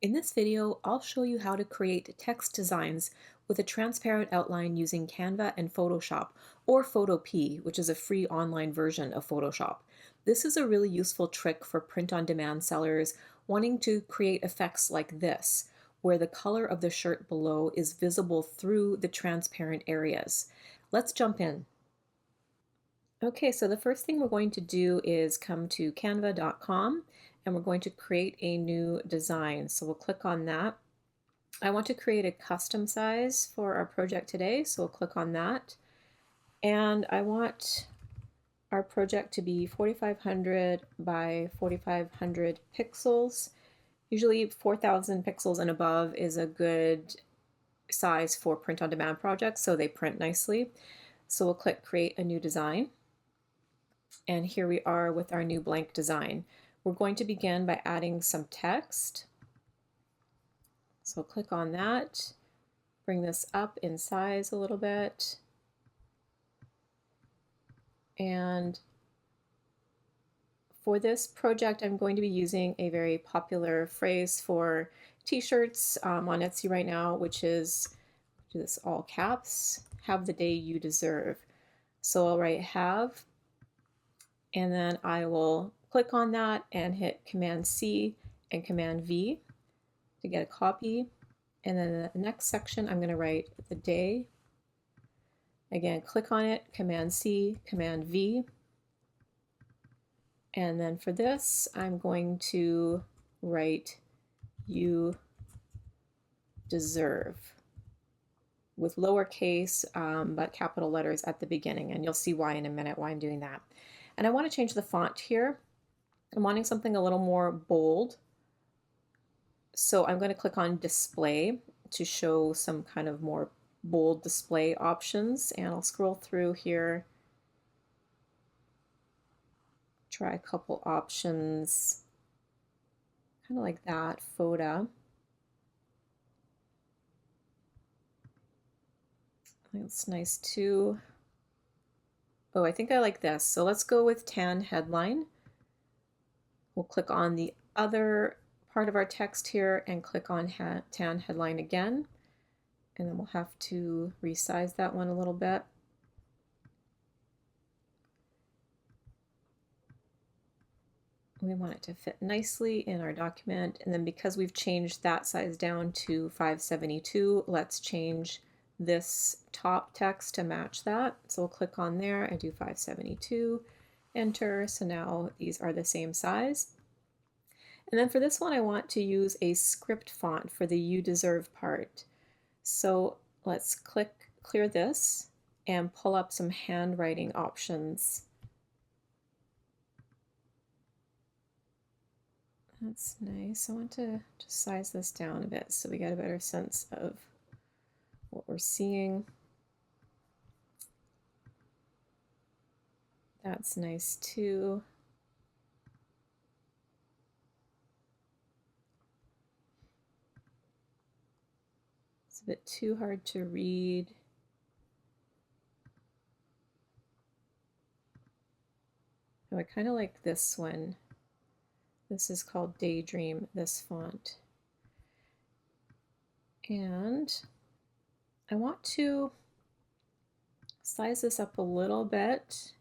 In this video, I'll show you how to create text designs with a transparent outline using Canva and Photoshop, or Photopea, which is a free online version of Photoshop. This is a really useful trick for print-on-demand sellers wanting to create effects like this, where the color of the shirt below is visible through the transparent areas. Let's jump in. Okay, so the first thing we're going to do is come to canva.com and we're going to create a new design. So we'll click on that. I want to create a custom size for our project today, so we'll click on that. And I want our project to be 4500 by 4500 pixels. Usually 4000 pixels and above is a good size for print-on-demand projects, so they print nicely. So we'll click Create a New Design. And here we are with our new blank design. We're going to begin by adding some text. So click on that, bring this up in size a little bit. And for this project, I'm going to be using a very popular phrase for t-shirts on Etsy right now, which is, do this all caps, have the day you deserve. So I'll write have, and then I will click on that and hit Command C and Command V to get a copy. And then the next section, I'm going to write the day. Again, click on it, Command C, Command V. And then for this, I'm going to write you deserve with lowercase but capital letters at the beginning. And you'll see why in a minute, why I'm doing that. And I want to change the font here. I'm wanting something a little more bold. So I'm going to click on display to show some kind of more bold display options. And I'll scroll through here, try a couple options, kind of like that, photo. I think it's nice too. Oh, I think I like this. So let's go with tan headline. We'll click on the other part of our text here and click on tan headline again. And then we'll have to resize that one a little bit. We want it to fit nicely in our document. And then because we've changed that size down to 572, let's change this top text to match that. So we'll click on there and do 572, enter. So now these are the same size. And then for this one, I want to use a script font for the you deserve part. So let's clear this and pull up some handwriting options. That's nice. I want to just size this down a bit so we get a better sense of what we're seeing. That's nice too. It's a bit too hard to read. Oh, I kind of like this one. This is called Daydream, this font. And I want to size this up a little bit,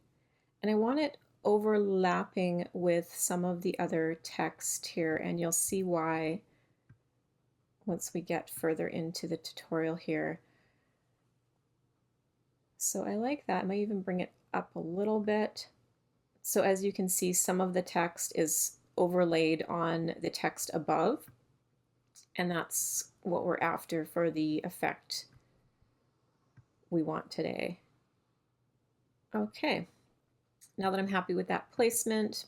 and I want it overlapping with some of the other text here, and you'll see why once we get further into the tutorial here. So I like that. I might even bring it up a little bit. So as you can see, some of the text is overlaid on the text above, and that's what we're after for the effect we want today. Okay, now that I'm happy with that placement,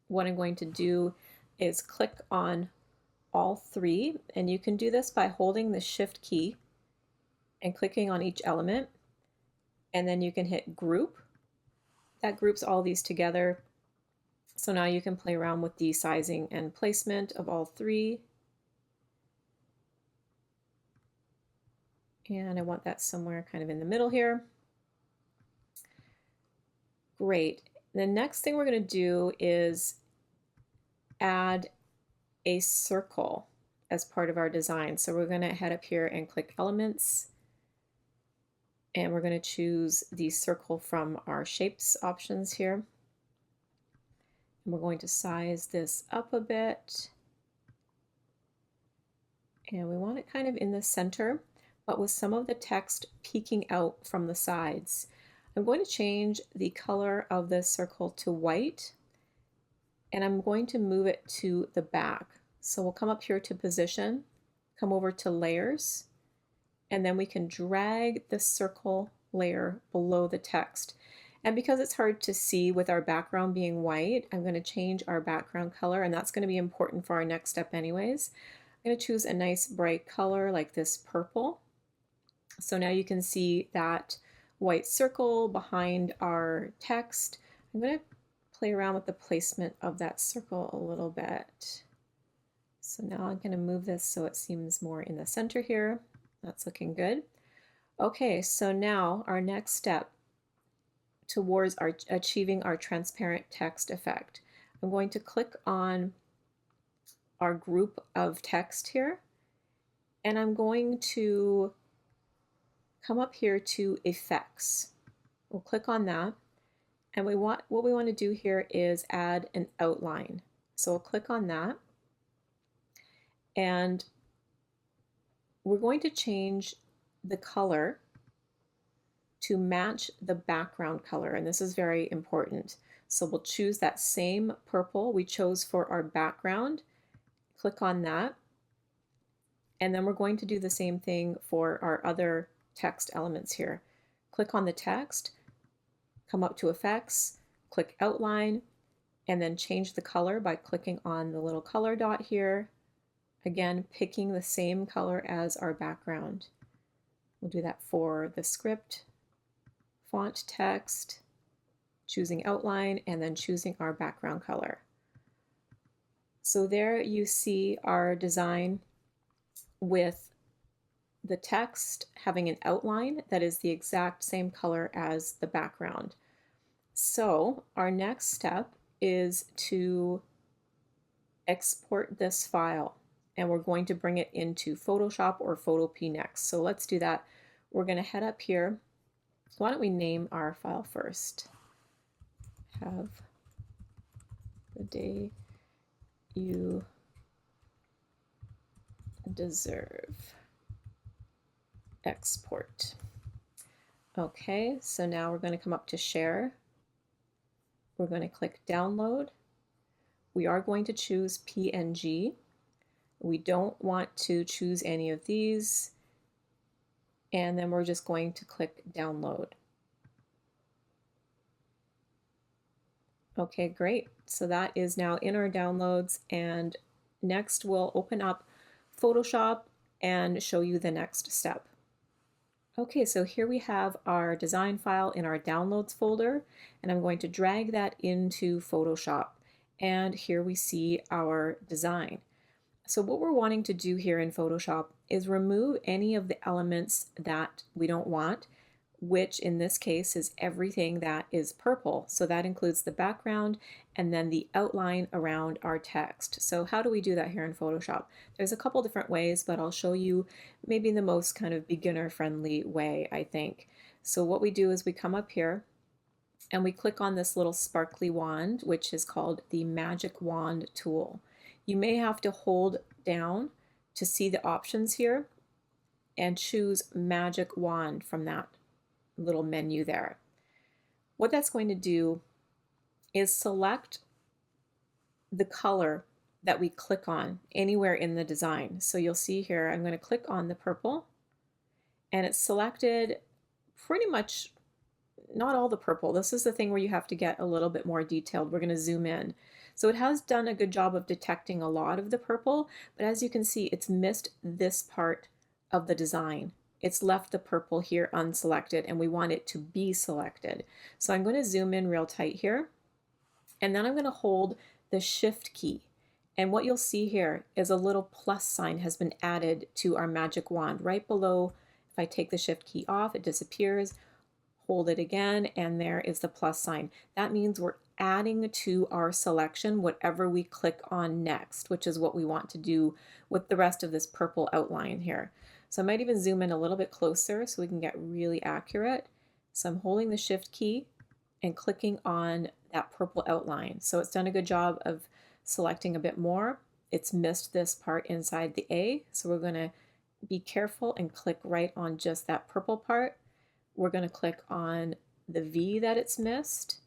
what I'm going to do is click on all three, and you can do this by holding the Shift key and clicking on each element, and then you can hit group. That groups all these together. So now you can play around with the sizing and placement of all three. And I want that somewhere kind of in the middle here. Great. The next thing we're going to do is add a circle. as part of our design. So we're going to head up here and click Elements, and we're going to choose the circle from our shapes options here. And we're going to size this up a bit. And we want it kind of in the center, but with some of the text peeking out from the sides. I'm going to change the color of this circle to white, and I'm going to move it to the back. So we'll come up here to Position, come over to Layers, and then we can drag the circle layer below the text. And because it's hard to see with our background being white, I'm going to change our background color, and that's going to be important for our next step anyways. I'm going to choose a nice bright color like this purple. So now you can see that white circle behind our text. I'm going to play around with the placement of that circle a little bit. So now I'm going to move this so it seems more in the center here. That's looking good. Okay, so now our next step towards achieving our transparent text effect. I'm going to click on our group of text here, and I'm going to come up here to Effects. We'll click on that, and what we want to do here is add an outline. So we'll click on that, and we're going to change the color to match the background color, and this is very important. So we'll choose that same purple we chose for our background, click on that, and then we're going to do the same thing for our other text elements here. Click on the text, come up to Effects, click Outline, and then change the color by clicking on the little color dot here. Again, picking the same color as our background. We'll do that for the script, font text, choosing outline, and then choosing our background color. So there you see our design with the text having an outline that is the exact same color as the background. So our next step is to export this file, and we're going to bring it into Photoshop or Photopea next. So let's do that. We're going to head up here. Why don't we name our file first? Have the day you deserve. Export. Okay, so now we're going to come up to Share. We're going to click Download. We are going to choose PNG. We don't want to choose any of these. And then we're just going to click Download. Okay, great. So that is now in our downloads, and next we'll open up Photoshop and show you the next step. Okay, so here we have our design file in our downloads folder, and I'm going to drag that into Photoshop. And here we see our design. So what we're wanting to do here in Photoshop is remove any of the elements that we don't want, which in this case is everything that is purple. So that includes the background and then the outline around our text. So how do we do that here in Photoshop? There's a couple different ways, but I'll show you maybe the most kind of beginner-friendly way, I think. So what we do is we come up here and we click on this little sparkly wand, which is called the Magic Wand tool. You may have to hold down to see the options here and choose Magic Wand from that little menu there. What that's going to do is select the color that we click on anywhere in the design. So you'll see here, I'm going to click on the purple, and it's selected pretty much not all the purple. This is the thing where you have to get a little bit more detailed. We're going to zoom in. So it has done a good job of detecting a lot of the purple, but as you can see, it's missed this part of the design. It's left the purple here unselected, and we want it to be selected. So I'm going to zoom in real tight here, and then I'm going to hold the Shift key. And what you'll see here is a little plus sign has been added to our magic wand. Right below, if I take the Shift key off, it disappears. Hold it again, and there is the plus sign. That means we're adding to our selection whatever we click on next, which is what we want to do with the rest of this purple outline here. So I might even zoom in a little bit closer so we can get really accurate. So I'm holding the Shift key and clicking on that purple outline. So it's done a good job of selecting a bit more. It's missed this part inside the A, so we're going to be careful and click right on just that purple part. We're going to click on the V that it's missed,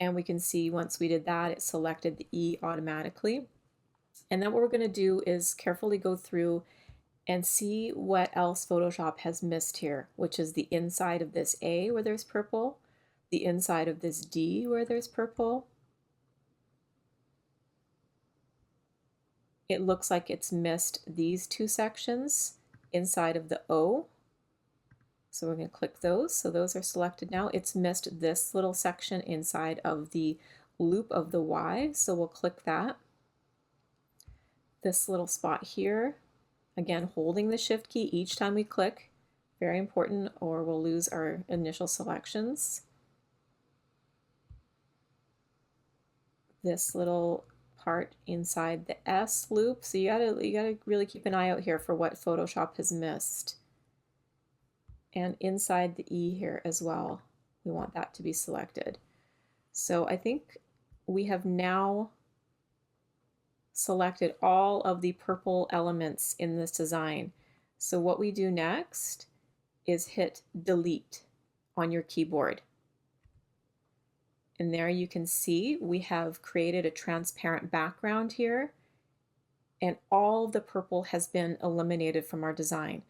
and we can see once we did that, it selected the E automatically. And then what we're going to do is carefully go through and see what else Photoshop has missed here, which is the inside of this A where there's purple, the inside of this D where there's purple. It looks like it's missed these two sections inside of the O. So we're going to click those. So those are selected now. It's missed this little section inside of the loop of the Y. So we'll click that. This little spot here, again, holding the Shift key each time we click. Very important, or we'll lose our initial selections. This little part inside the S loop. So you gotta really keep an eye out here for what Photoshop has missed. And inside the E here as well, we want that to be selected. So I think we have now selected all of the purple elements in this design. So what we do next is hit delete on your keyboard. And there you can see we have created a transparent background here, and all of the purple has been eliminated from our design.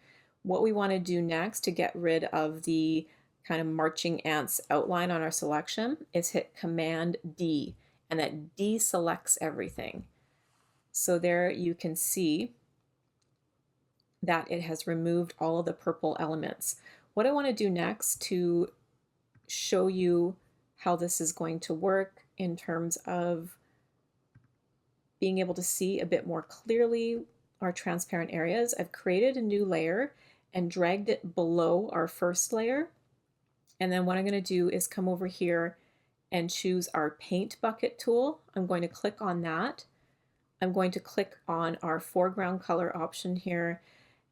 What we want to do next to get rid of the kind of marching ants outline on our selection is hit Command D, and that deselects everything. So there you can see that it has removed all of the purple elements. What I want to do next to show you how this is going to work in terms of being able to see a bit more clearly our transparent areas, I've created a new layer and dragged it below our first layer. And then what I'm going to do is come over here and choose our paint bucket tool. I'm going to click on that. I'm going to click on our foreground color option here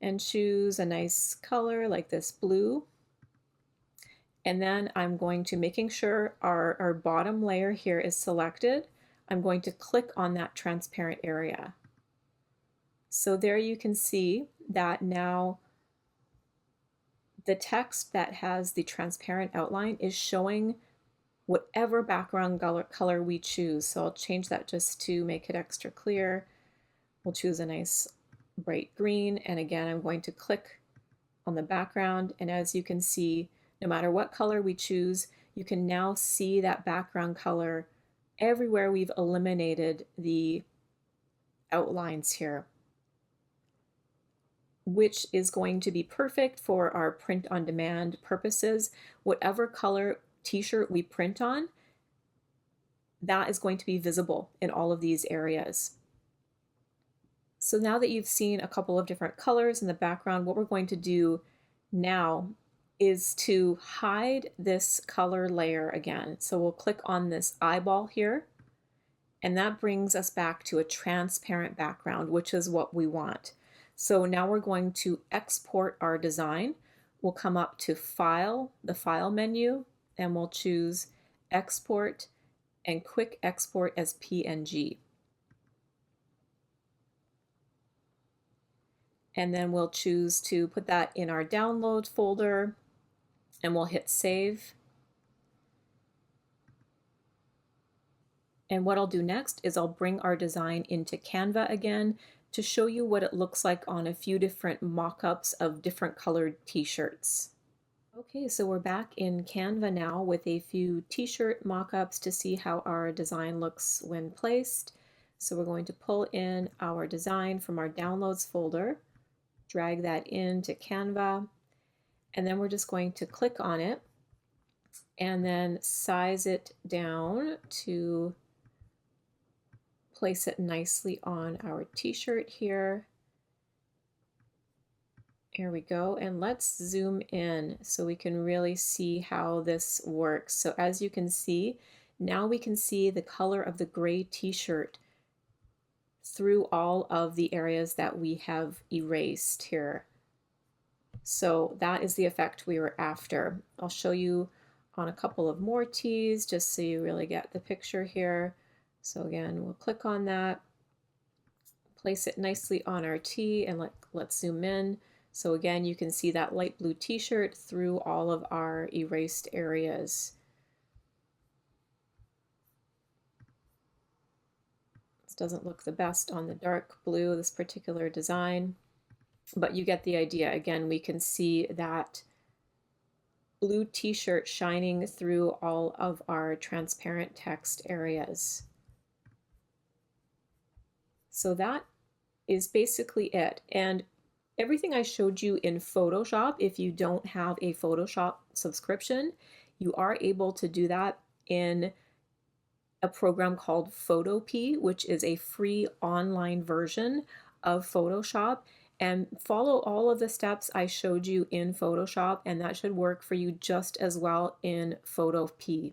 and choose a nice color like this blue. And then I'm going to, making sure our bottom layer here is selected, I'm going to click on that transparent area. So there you can see that now the text that has the transparent outline is showing whatever background color we choose. So I'll change that just to make it extra clear. We'll choose a nice bright green, and again I'm going to click on the background, and as you can see, no matter what color we choose, you can now see that background color everywhere we've eliminated the outlines here, which is going to be perfect for our print on demand purposes. Whatever color t-shirt we print on, that is going to be visible in all of these areas. So now that you've seen a couple of different colors in the background, what we're going to do now is to hide this color layer again. So we'll click on this eyeball here, and that brings us back to a transparent background, which is what we want. So now we're going to export our design. We'll come up to File, the File menu, and we'll choose Export and Quick Export as PNG. And then we'll choose to put that in our download folder, and we'll hit Save. And what I'll do next is I'll bring our design into Canva again to show you what it looks like on a few different mock-ups of different colored t-shirts. Okay, so we're back in Canva now with a few t-shirt mock-ups to see how our design looks when placed. So we're going to pull in our design from our downloads folder, drag that into Canva, and then we're just going to click on it and then size it down to place it nicely on our t-shirt here. Here we go, and let's zoom in so we can really see how this works. So as you can see, now we can see the color of the gray t-shirt through all of the areas that we have erased here. So that is the effect we were after. I'll show you on a couple of more tees just so you really get the picture here. So again, we'll click on that, place it nicely on our tee, and let's zoom in. So again, you can see that light blue t-shirt through all of our erased areas. This doesn't look the best on the dark blue, this particular design, but you get the idea. Again, we can see that blue t-shirt shining through all of our transparent text areas. So that is basically it. And everything I showed you in Photoshop, if you don't have a Photoshop subscription, you are able to do that in a program called Photopea, which is a free online version of Photoshop. And follow all of the steps I showed you in Photoshop, and that should work for you just as well in Photopea.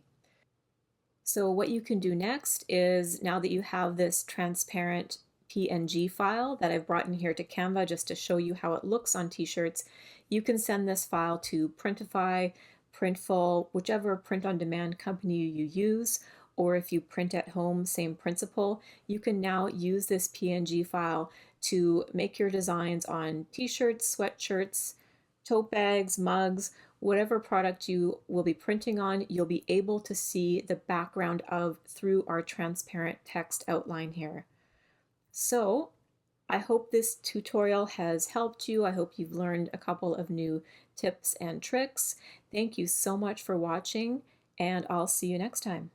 So what you can do next is, now that you have this transparent PNG file that I've brought in here to Canva just to show you how it looks on t-shirts, you can send this file to Printify, Printful, whichever print-on-demand company you use, or if you print at home, same principle. You can now use this PNG file to make your designs on t-shirts, sweatshirts, tote bags, mugs, whatever product you will be printing on, you'll be able to see the background of through our transparent text outline here. So I hope this tutorial has helped you. I hope you've learned a couple of new tips and tricks. Thank you so much for watching, and I'll see you next time.